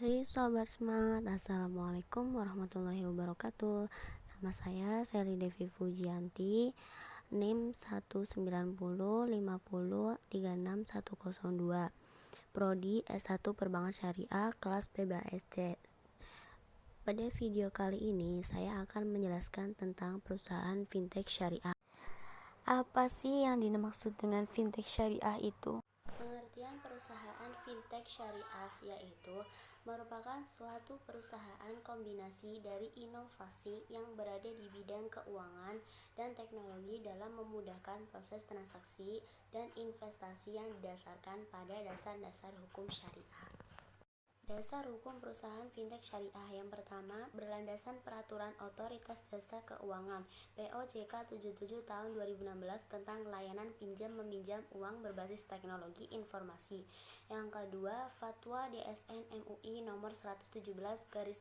Hai sobat semangat, assalamualaikum warahmatullahi wabarakatuh. Nama saya Sally Devi Fujianti, NIM 19050361102, Prodi S1 Perbankan Syariah, kelas PBASC. Pada video kali ini saya akan menjelaskan tentang perusahaan fintech syariah. Apa sih yang dimaksud dengan fintech syariah itu? Pengertian perusahaan fintech syariah yaitu merupakan suatu perusahaan kombinasi dari inovasi yang berada di bidang keuangan dan teknologi dalam memudahkan proses transaksi dan investasi yang didasarkan pada dasar-dasar hukum syariah. Dasar hukum perusahaan fintech syariah yang pertama berlandaskan Peraturan Otoritas Jasa Keuangan (POJK) 77 tahun 2016 tentang layanan pinjam-meminjam uang berbasis teknologi informasi. Yang kedua, Fatwa DSN MUI nomor 117/2018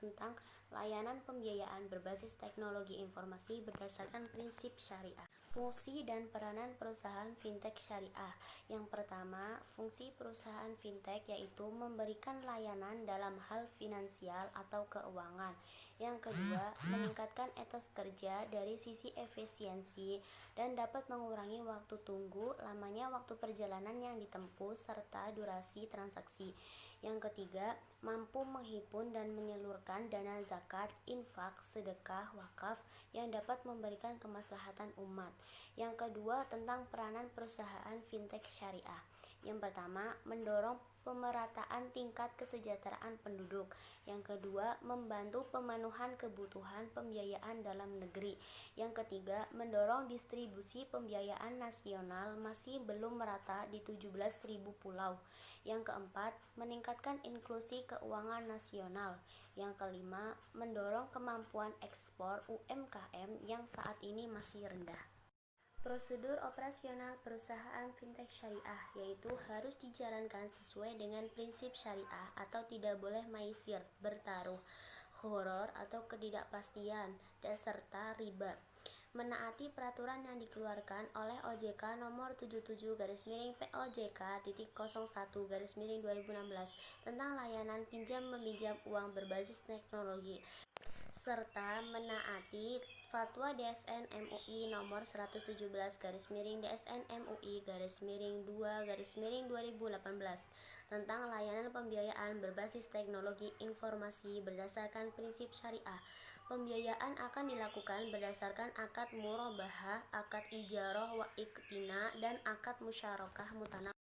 tentang layanan pembiayaan berbasis teknologi informasi berdasarkan prinsip syariah. Fungsi dan peranan perusahaan fintech syariah. Yang pertama, fungsi perusahaan fintech yaitu memberikan layanan dalam hal finansial atau keuangan. Yang kedua, meningkatkan etos kerja dari sisi efisiensi dan dapat mengurangi waktu tunggu, lamanya waktu perjalanan yang ditempuh, serta durasi transaksi. Yang ketiga, mampu menghimpun dan menyalurkan dana zakat, infak, sedekah, wakaf yang dapat memberikan kemaslahatan umat. Yang kedua, tentang peranan perusahaan fintech syariah. Yang pertama, mendorong pemerataan tingkat kesejahteraan penduduk. Yang kedua, membantu pemenuhan kebutuhan pembiayaan dalam negeri. Yang ketiga, mendorong distribusi pembiayaan nasional masih belum merata di 17.000 pulau. Yang keempat, meningkatkan inklusi keuangan nasional. Yang kelima, mendorong kemampuan ekspor UMKM yang saat ini masih rendah. Prosedur operasional perusahaan fintech syariah yaitu harus dijalankan sesuai dengan prinsip syariah atau tidak boleh maisir, bertaruh, gharar atau ketidakpastian, dan serta riba. Menaati peraturan yang dikeluarkan oleh OJK nomor 77/POJK.01/2016 tentang layanan pinjam-meminjam uang berbasis teknologi, serta menaati Fatwa DSN MUI nomor 117/DSN MUI-2/2018 tentang layanan pembiayaan berbasis teknologi informasi berdasarkan prinsip syariah. Pembiayaan akan dilakukan berdasarkan akad murabahah, akad ijarah wa iktina, dan akad musyarakah mutanawiyah.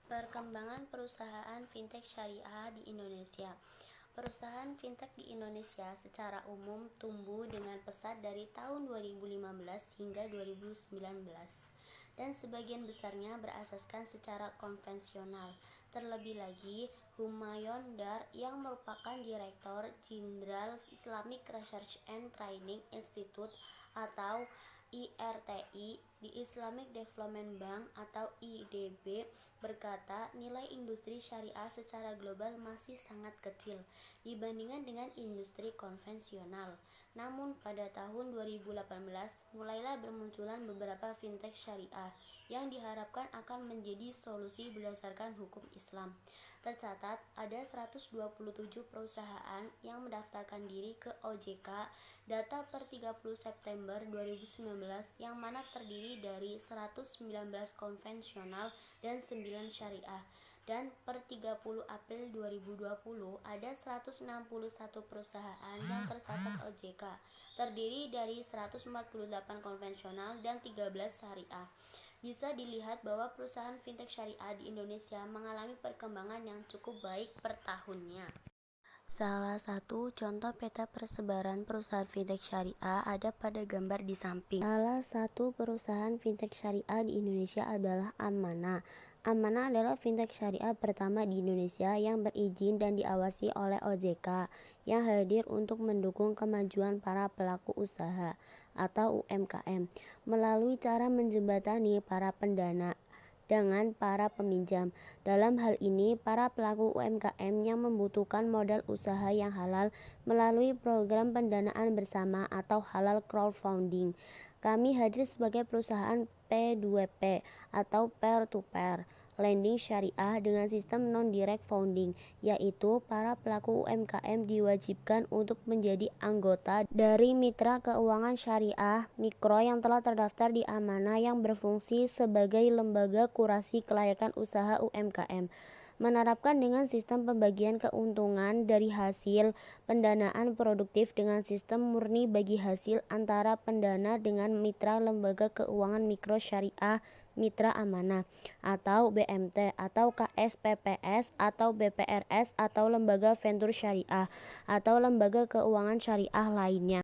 Perkembangan perusahaan fintech syariah di Indonesia. Perusahaan fintech di Indonesia secara umum tumbuh dengan pesat dari tahun 2015 hingga 2019 dan sebagian besarnya berasaskan secara konvensional. Terlebih lagi, Humayun Dar yang merupakan Direktur Jenderal Islamic Research and Training Institute atau IRTI di Islamic Development Bank atau IDB berkata nilai industri syariah secara global masih sangat kecil dibandingkan dengan industri konvensional. Namun pada tahun 2018 mulailah bermunculan beberapa fintech syariah yang diharapkan akan menjadi solusi berdasarkan hukum Islam. Tercatat ada 127 perusahaan yang mendaftarkan diri ke OJK data per 30 September 2019 yang mana terdiri dari 119 konvensional dan 9 syariah. Dan per 30 April 2020 ada 161 perusahaan yang tercatat OJK, terdiri dari 148 konvensional dan 13 syariah. Bisa dilihat bahwa perusahaan fintech syariah di Indonesia mengalami perkembangan yang cukup baik per tahunnya. Salah satu contoh peta persebaran perusahaan fintech syariah ada pada gambar di samping. Salah satu perusahaan fintech syariah di Indonesia adalah Amanah. Amanah adalah fintech syariah pertama di Indonesia yang berizin dan diawasi oleh OJK yang hadir untuk mendukung kemajuan para pelaku usaha atau UMKM melalui cara menjembatani para pendana dengan para peminjam. Dalam hal ini, para pelaku UMKM yang membutuhkan modal usaha yang halal melalui program pendanaan bersama atau halal crowdfunding. Kami hadir sebagai perusahaan P2P atau peer to peer lending syariah dengan sistem non-direct funding, yaitu para pelaku UMKM diwajibkan untuk menjadi anggota dari mitra keuangan syariah mikro yang telah terdaftar di Amanah yang berfungsi sebagai lembaga kurasi kelayakan usaha UMKM. Menerapkan dengan sistem pembagian keuntungan dari hasil pendanaan produktif dengan sistem murni bagi hasil antara pendana dengan mitra lembaga keuangan mikro syariah mitra amanah atau BMT atau KSPPS atau BPRS atau lembaga venture syariah atau lembaga keuangan syariah lainnya.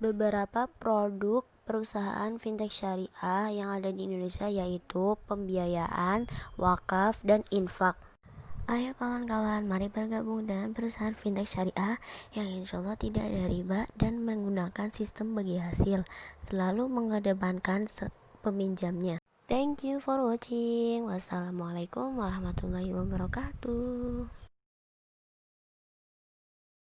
Beberapa produk perusahaan fintech syariah yang ada di Indonesia yaitu pembiayaan, wakaf, dan infak. Ayo kawan-kawan, mari bergabung dengan perusahaan fintech syariah yang insya Allah tidak ada riba dan menggunakan sistem bagi hasil, selalu mengedepankan peminjamnya. Thank you for watching. Wassalamualaikum warahmatullahi wabarakatuh.